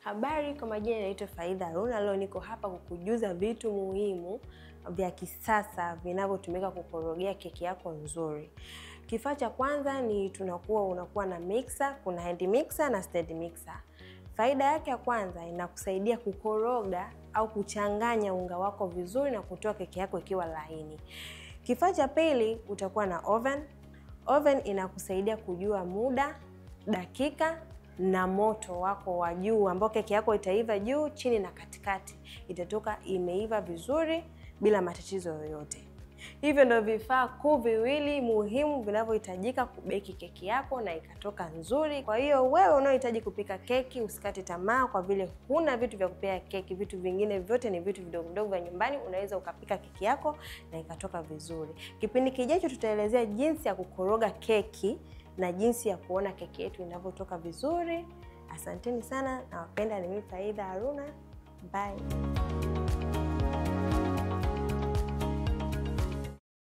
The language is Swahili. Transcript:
Habari, kwa majina naitwa Faida Haruna. Leo niko hapa kukujuza vitu muhimu vya kisasa vinavyotumika kukorogea keki yako nzuri. Kifaa cha kwanza ni unakuwa na mixer, kuna hand mixer na stand mixer. Faida yake ya kwanza inakusaidia kukoroga au kuchanganya unga wako vizuri na kutoa keki yako ikiwa laini. Kifaa cha pili utakuwa na oven. Oven inakusaidia kujua muda, dakika na moto wako wa juu ambao keki yako itaiva juu, chini na katikati. Itatoka imeiva vizuri bila matatizo yoyote. Hivyo ndio vifaa kuu viwili muhimu vinavyohitajika kubeki keki yako na ikatoka nzuri. Kwa hiyo wewe unaohitaji kupika keki usikate tamaa kwa vile huna vitu vya kupika keki. Vitu vingine vyote ni vitu vidogo vidogo vya nyumbani, unaweza ukapika keki yako na ikatoka vizuri. Kipindi kijacho tutaelezea jinsi ya kukoroga keki na jinsi ya kuona keki yetu inavyotoka vizuri. Asanteni sana, nawapenda. Ni mimi Faida Haruna. Bye.